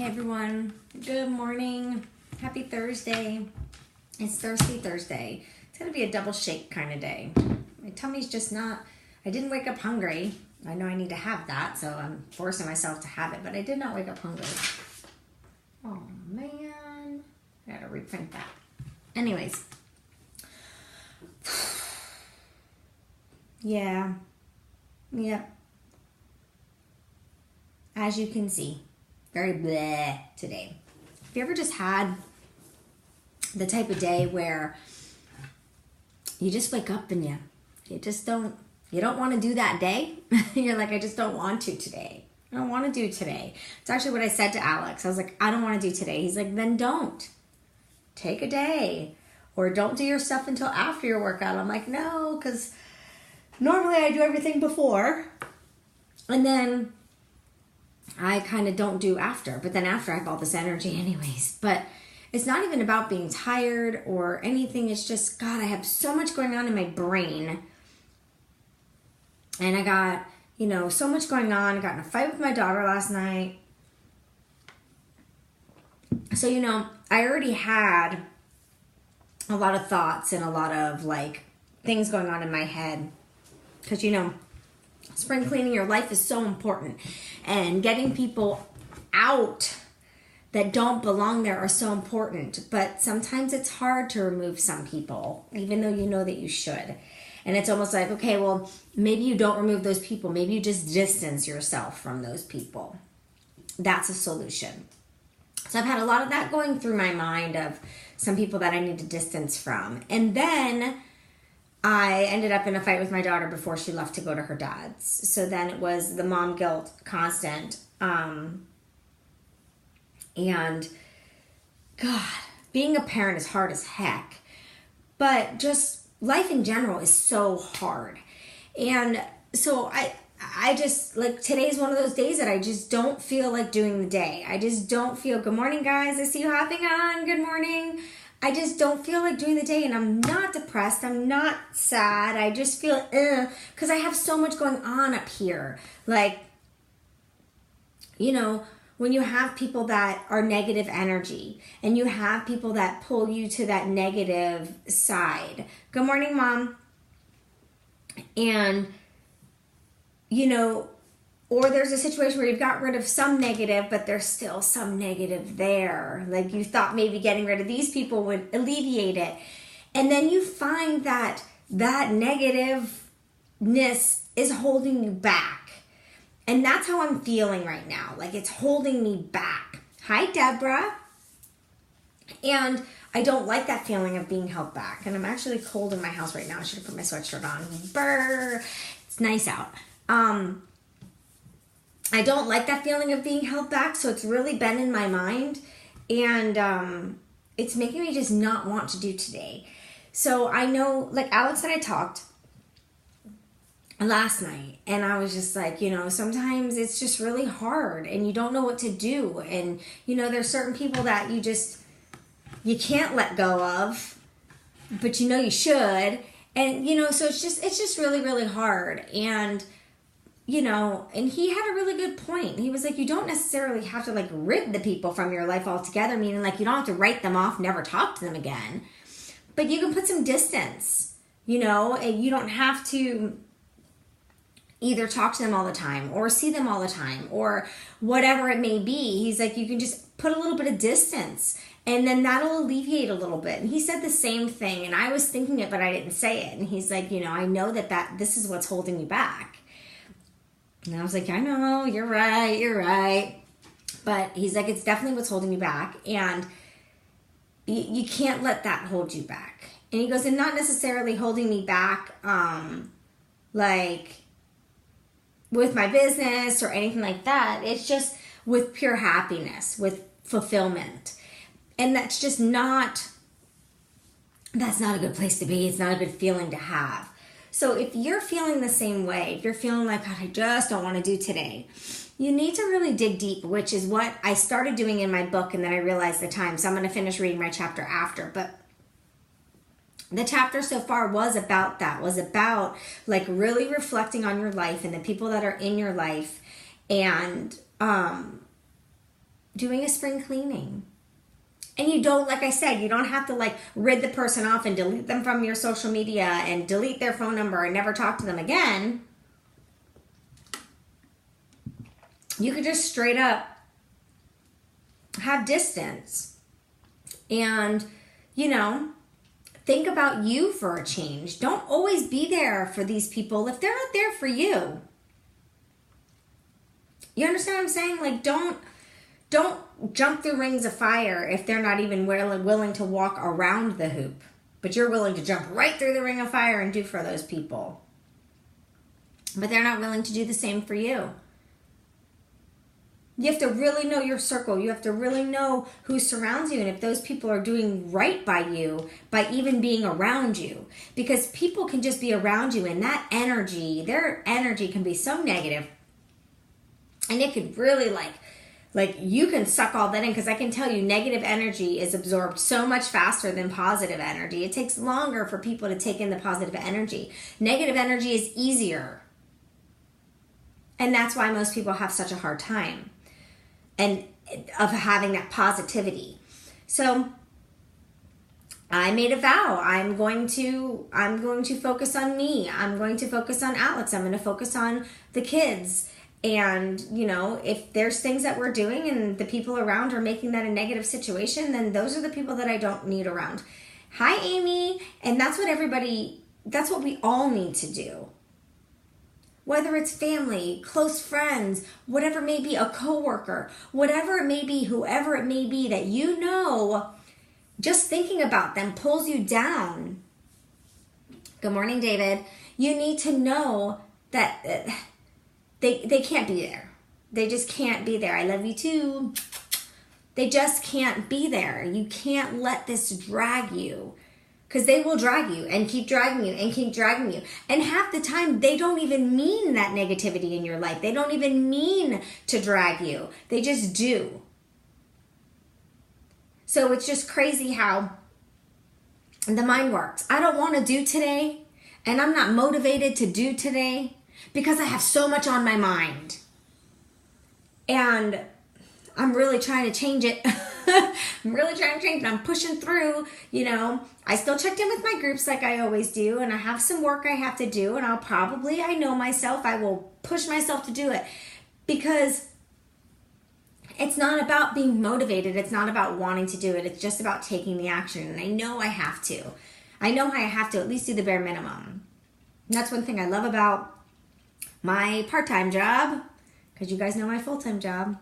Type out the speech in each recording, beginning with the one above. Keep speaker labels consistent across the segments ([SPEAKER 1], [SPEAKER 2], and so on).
[SPEAKER 1] Hey everyone, good morning. Happy Thursday. It's Thirsty Thursday. It's going to be a double shake kind of day. My tummy's just not, I didn't wake up hungry. I know I need to have that, so I'm forcing myself to have it, but I did not wake up hungry. Oh man, I gotta reprint that. Anyways. Yeah. Yep. As you can see, very bleh today. Have you ever just had the type of day where you just wake up and you don't want to do that day? You're like, I just don't want to today. I don't want to do today. It's actually what I said to Alex. I was like, I don't want to do today. He's like, then don't. Take a day. Or don't do your stuff until after your workout. I'm like, no, because normally I do everything before. And then I kind of don't do after, but then after I have all this energy anyways. But it's not even about being tired or anything. It's just, God, I have so much going on in my brain. And I got, so much going on. I got in a fight with my daughter last night. So, I already had a lot of thoughts and a lot of things going on in my head. Because, spring cleaning your life is so important, and getting people out that don't belong there are so important. But sometimes it's hard to remove some people, even though you know that you should. And it's almost like, okay, well, maybe you don't remove those people. Maybe you just distance yourself from those people. That's a solution. So I've had a lot of that going through my mind of some people that I need to distance from. And then I ended up in a fight with my daughter before she left to go to her dad's. So then it was the mom guilt constant. And God, being a parent is hard as heck. But just life in general is so hard. And so I just, today's one of those days that I just don't feel like doing the day. I just don't feel, good morning guys, I see you hopping on, good morning. I just don't feel like doing the day, and I'm not depressed. I'm not sad. I just feel, because I have so much going on up here. When you have people that are negative energy, and you have people that pull you to that negative side. Good morning, Mom. And, or there's a situation where you've got rid of some negative, but there's still some negative there. Like you thought maybe getting rid of these people would alleviate it. And then you find that negativeness is holding you back. And that's how I'm feeling right now. Like it's holding me back. Hi, Deborah. And I don't like that feeling of being held back. And I'm actually cold in my house right now. I should have put my sweatshirt on. Brr. It's nice out. I don't like that feeling of being held back, so it's really been in my mind, and it's making me just not want to do today. So I know, Alex and I talked last night, and I was just like, sometimes it's just really hard, and you don't know what to do, and, there's certain people that you can't let go of, but you should, and, so it's just really, really hard, and and he had a really good point. He was like, you don't necessarily have to rid the people from your life altogether, meaning you don't have to write them off, never talk to them again. But you can put some distance, and you don't have to either talk to them all the time or see them all the time or whatever it may be. He's like, you can just put a little bit of distance and then that'll alleviate a little bit. And he said the same thing, and I was thinking it, but I didn't say it. And he's like, I know that this is what's holding you back. And I was like, I know, you're right. But he's like, it's definitely what's holding you back. And you can't let that hold you back. And he goes, and not necessarily holding me back, with my business or anything like that. It's just with pure happiness, with fulfillment. And that's not a good place to be. It's not a good feeling to have. So if you're feeling the same way, if you're feeling like, God, I just don't want to do today, you need to really dig deep, which is what I started doing in my book, and then I realized the time. So I'm going to finish reading my chapter after. But the chapter so far was about that, was about really reflecting on your life and the people that are in your life, and doing a spring cleaning. And you don't, like I said, you don't have to like rid the person off and delete them from your social media and delete their phone number and never talk to them again. You could just straight up have distance and, you know, think about you for a change. Don't always be there for these people if they're not there for you. You understand what I'm saying? Like, don't jump through rings of fire if they're not even willing to walk around the hoop. But you're willing to jump right through the ring of fire and do for those people. But they're not willing to do the same for you. You have to really know your circle. You have to really know who surrounds you and if those people are doing right by you by even being around you. Because people can just be around you and that energy, their energy can be so negative. And it could really like you can suck all that in, because I can tell you negative energy is absorbed so much faster than positive energy. It takes longer for people to take in the positive energy. Negative energy is easier. And that's why most people have such a hard time and of having that positivity. So I made a vow. I'm going to focus on me. I'm going to focus on Alex. I'm going to focus on the kids. And, you know, if there's things that we're doing and the people around are making that a negative situation, then those are the people that I don't need around. Hi, Amy. And that's what we all need to do. Whether it's family, close friends, whatever it may be, a coworker, whatever it may be, whoever it may be that you know, just thinking about them pulls you down. Good morning, David. You need to know that they can't be there. They just can't be there. I love you too. They just can't be there. You can't let this drag you. Because they will drag you and keep dragging you and keep dragging you. And half the time, they don't even mean that negativity in your life. They don't even mean to drag you. They just do. So it's just crazy how the mind works. I don't want to do today, and I'm not motivated to do today because I have so much on my mind. And I'm really trying to change it. I'm really trying to change it. I'm pushing through, you know. I still checked in with my groups like I always do, and I have some work I have to do, and I know myself, I will push myself to do it, because it's not about being motivated. It's not about wanting to do it. It's just about taking the action, and I know I have to. I know I have to at least do the bare minimum. And that's one thing I love about my part-time job, because you guys know my full-time job.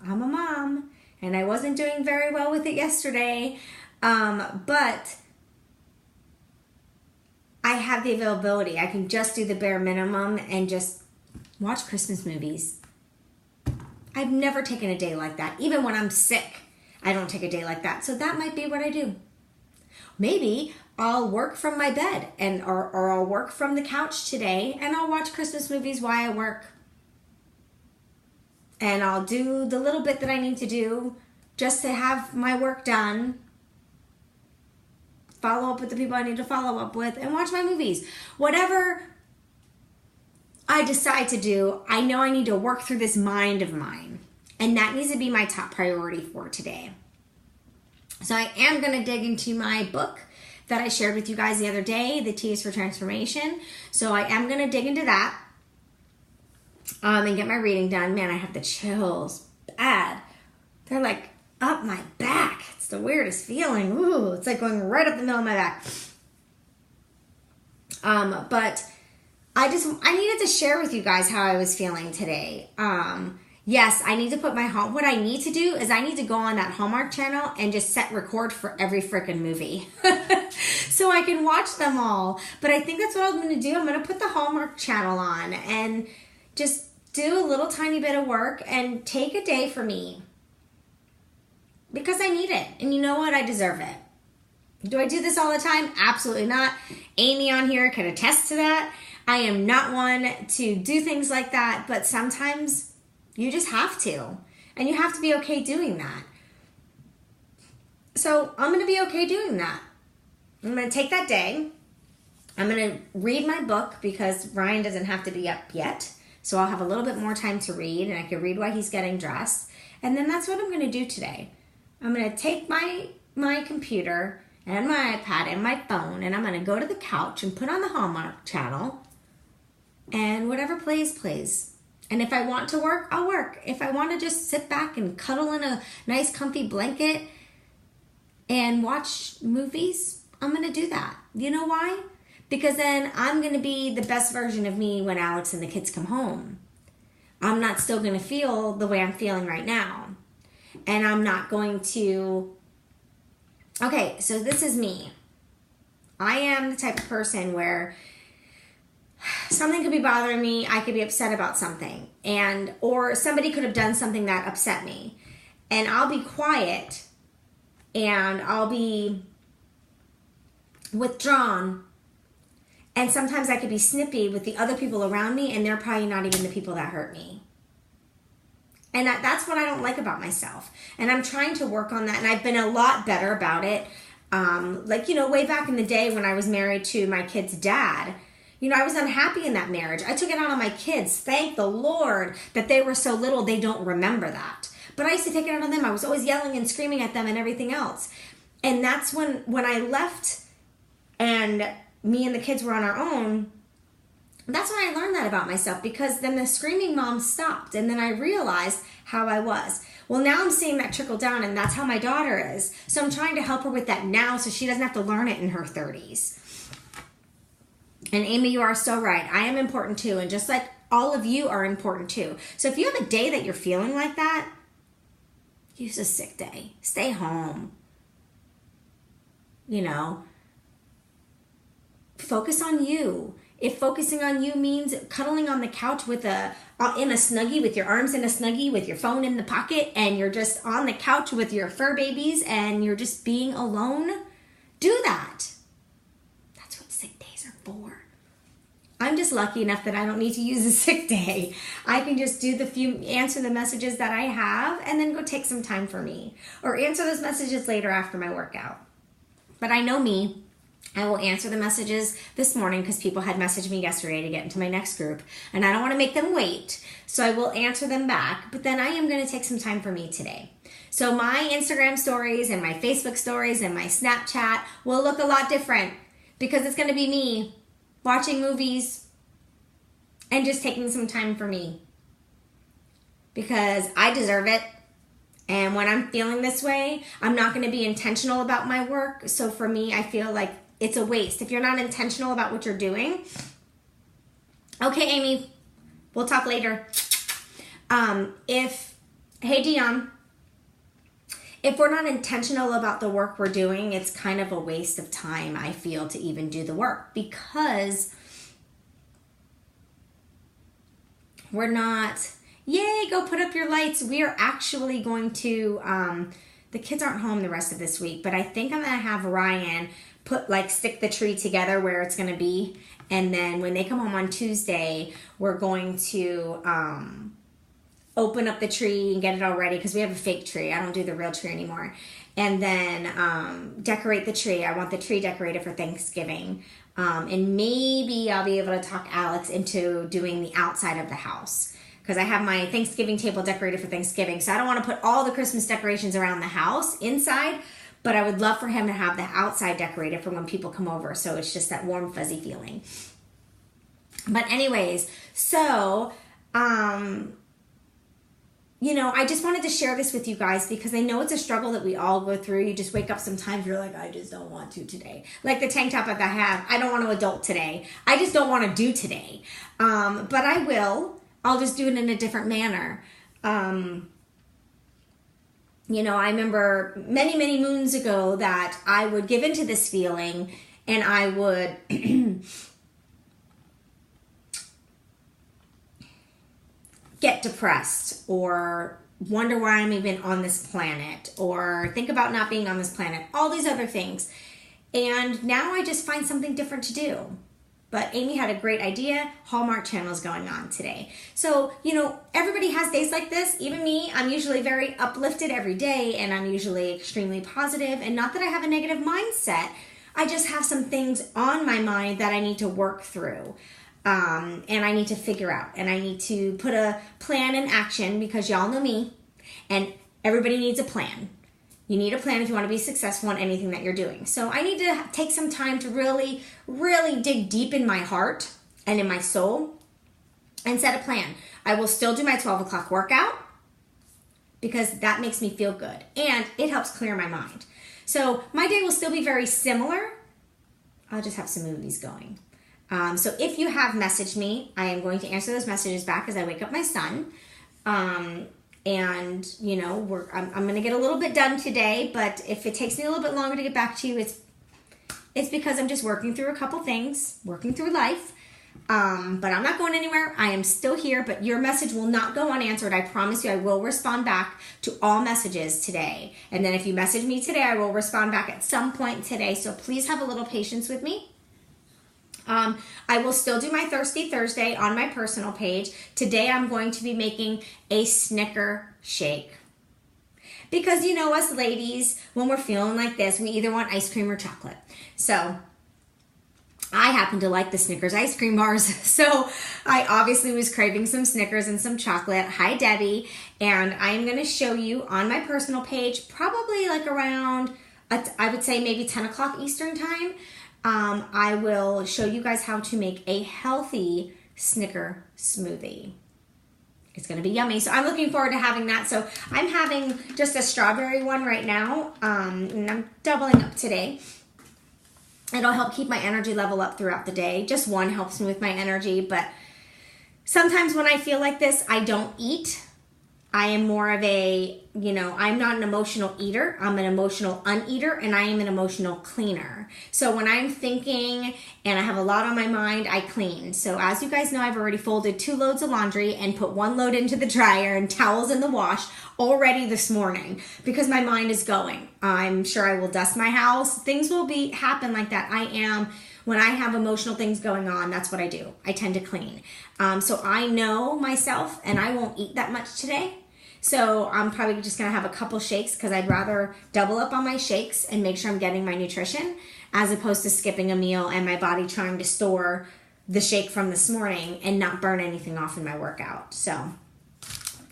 [SPEAKER 1] I'm a mom, and I wasn't doing very well with it yesterday, but I have the availability. I can just do the bare minimum and just watch Christmas movies. I've never taken a day like that. Even when I'm sick, I don't take a day like that. So that might be what I do. Maybe I'll work from my bed or I'll work from the couch today, and I'll watch Christmas movies while I work. And I'll do the little bit that I need to do just to have my work done. Follow up with the people I need to follow up with and watch my movies. Whatever I decide to do, I know I need to work through this mind of mine. And that needs to be my top priority for today. So I am going to dig into my book that I shared with you guys the other day, The T is for Transformation. So I am going to dig into that. And get my reading done. Man, I have the chills bad. They're like up my back. It's the weirdest feeling. Ooh, it's like going right up the middle of my back. But I needed to share with you guys how I was feeling today. Yes, I need to put what I need to do is I need to go on that Hallmark channel and just set record for every freaking movie. So I can watch them all. But I think that's what I'm going to do. I'm going to put the Hallmark channel on and just do a little tiny bit of work and take a day for me. Because I need it. And you know what? I deserve it. Do I do this all the time? Absolutely not. Amy on here can attest to that. I am not one to do things like that, but sometimes you just have to. And you have to be okay doing that. So I'm going to be okay doing that. I'm going to take that day. I'm going to read my book because Ryan doesn't have to be up yet So I'll have a little bit more time to read, and I can read while he's getting dressed. And then that's what I'm going to do today. I'm going to take my computer and my iPad and my phone, and I'm going to go to the couch and put on the Hallmark channel, and whatever plays, plays. And if I want to work, I'll work. If I want to just sit back and cuddle in a nice comfy blanket and watch movies, I'm going to do that. You know why? Because then I'm going to be the best version of me when Alex and the kids come home. I'm not still going to feel the way I'm feeling right now. And I'm not going to... Okay, so this is me. I am the type of person where something could be bothering me. I could be upset about something. Or somebody could have done something that upset me. And I'll be quiet. And I'll be withdrawn. And sometimes I could be snippy with the other people around me, and they're probably not even the people that hurt me. And that's what I don't like about myself. And I'm trying to work on that, and I've been a lot better about it. Way back in the day when I was married to my kid's dad, I was unhappy in that marriage. I took it out on my kids. Thank the Lord that they were so little they don't remember that. But I used to take it out on them. I was always yelling and screaming at them and everything else. And that's when I left and me and the kids were on our own, that's when I learned that about myself, because then the screaming mom stopped, and then I realized how I was. Well, now I'm seeing that trickle down, and that's how my daughter is. So I'm trying to help her with that now so she doesn't have to learn it in her 30s. And Amy, you are so right. I am important too, and just like all of you are important too. So if you have a day that you're feeling like that, use a sick day. Stay home. Focus on you. If focusing on you means cuddling on the couch in a Snuggie, with your arms in a Snuggie, with your phone in the pocket, and you're just on the couch with your fur babies and you're just being alone, do that. That's what sick days are for. I'm just lucky enough that I don't need to use a sick day. I can just answer the messages that I have, and then go take some time for me, or answer those messages later after my workout. But I know me. I will answer the messages this morning because people had messaged me yesterday to get into my next group, and I don't want to make them wait, so I will answer them back. But then I am going to take some time for me today. So my Instagram stories and my Facebook stories and my Snapchat will look a lot different, because it's going to be me watching movies and just taking some time for me, because I deserve it. And when I'm feeling this way, I'm not going to be intentional about my work. So for me, I feel like it's a waste if you're not intentional about what you're doing. Okay, Amy, we'll talk later. Hey, Dion, if we're not intentional about the work we're doing, it's kind of a waste of time, I feel, to even do the work, because we're not, yay, go put up your lights. We are actually going to, the kids aren't home the rest of this week, but I think I'm going to have Ryan stick the tree together where it's going to be. And then when they come home on Tuesday, we're going to open up the tree and get it all ready, because we have a fake tree. I don't do the real tree anymore. And then decorate the tree. I want the tree decorated for Thanksgiving. And maybe I'll be able to talk Alex into doing the outside of the house, because I have my Thanksgiving table decorated for Thanksgiving. So I don't want to put all the Christmas decorations around the house inside, but I would love for him to have the outside decorated for when people come over. So it's just that warm, fuzzy feeling. But anyways, so, I just wanted to share this with you guys, because I know it's a struggle that we all go through. You just wake up sometimes, you're like, I just don't want to today. Like the tank top that I have, I don't want to adult today. I just don't want to do today. But I will. I'll just do it in a different manner. I remember many, many moons ago that I would give into this feeling, and I would get depressed, or wonder why I'm even on this planet, or think about not being on this planet, all these other things. And now I just find something different to do. But Amy had a great idea. Hallmark Channel is going on today. So, everybody has days like this. Even me, I'm usually very uplifted every day, and I'm usually extremely positive. And not that I have a negative mindset. I just have some things on my mind that I need to work through. And I need to figure out, and I need to put a plan in action, because y'all know me, and everybody needs a plan. You need a plan if you want to be successful in anything that you're doing. So I need to take some time to really, really dig deep in my heart and in my soul and set a plan. I will still do my 12 o'clock workout because that makes me feel good and it helps clear my mind. So my day will still be very similar. I'll just have some movies going. So if you have messaged me, I am going to answer those messages back as I wake up my son. And you know, I'm going to get a little bit done today, but if it takes me a little bit longer to get back to you, it's because I'm just working through a couple things, working through life. But I'm not going anywhere. I am still here, but your message will not go unanswered. I promise you, I will respond back to all messages today. And then if you message me today, I will respond back at some point today. So please have a little patience with me. I will still do my Thirsty Thursday on my personal page. Today I'm going to be making a Snicker shake. Because you know us ladies, when we're feeling like this, we either want ice cream or chocolate. So I happen to like the Snickers ice cream bars. So I obviously was craving some Snickers and some chocolate. Hi, Debbie. And I am going to show you on my personal page, probably like around, I would say maybe 10 o'clock Eastern time. I will show you guys how to make a healthy Snicker smoothie. It's going to be yummy. So I'm looking forward to having that. So I'm having just a strawberry one right now. And I'm doubling up today. It'll help keep my energy level up throughout the day. Just one helps me with my energy. But sometimes when I feel like this, I don't eat. I am more of a, I'm not an emotional eater. I'm an emotional uneater, and I am an emotional cleaner. So when I'm thinking and I have a lot on my mind, I clean. So as you guys know, I've already folded 2 loads of laundry and put 1 load into the dryer and towels in the wash already this morning because my mind is going. I'm sure I will dust my house. Things will happen like that. When I have emotional things going on, that's what I do. I tend to clean. So I know myself, and I won't eat that much today. So I'm probably just going to have a couple shakes because I'd rather double up on my shakes and make sure I'm getting my nutrition as opposed to skipping a meal and my body trying to store the shake from this morning and not burn anything off in my workout. So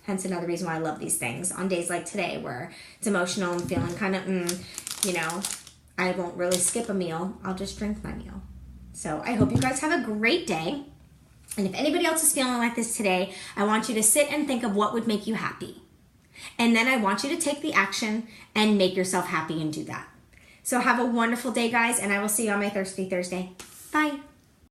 [SPEAKER 1] hence another reason why I love these things on days like today where it's emotional and feeling kind of, I won't really skip a meal. I'll just drink my meal. So I hope you guys have a great day. And if anybody else is feeling like this today, I want you to sit and think of what would make you happy. And then I want you to take the action and make yourself happy and do that. So have a wonderful day, guys, and I will see you on my Thirsty Thursday. Bye.